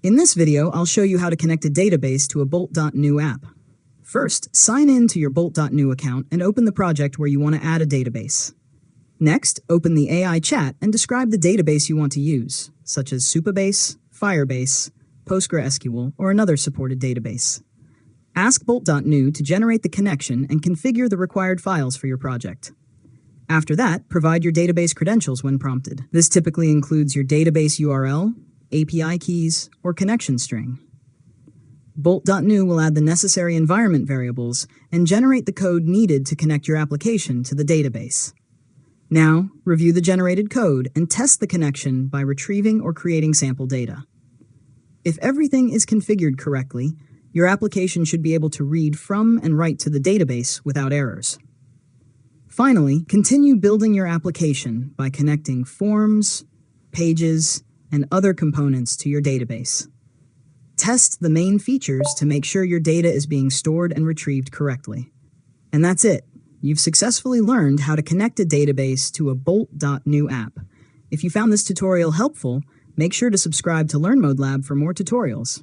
In this video, I'll show you how to connect a database to a Bolt.New app. First, sign in to your Bolt.New account and open the project where you want to add a database. Next, open the AI chat and describe the database you want to use, such as Supabase, Firebase, PostgreSQL, or another supported database. Ask Bolt.New to generate the connection and configure the required files for your project. After that, provide your database credentials when prompted. This typically includes your database URL, API keys, or connection string. Bolt.New will add the necessary environment variables and generate the code needed to connect your application to the database. Now, review the generated code and test the connection by retrieving or creating sample data. If everything is configured correctly, your application should be able to read from and write to the database without errors. Finally, continue building your application by connecting forms, pages, and other components to your database. Test the main features to make sure your data is being stored and retrieved correctly. And that's it. You've successfully learned how to connect a database to a Bolt.New app. If you found this tutorial helpful, make sure to subscribe to Learn Mode Lab for more tutorials.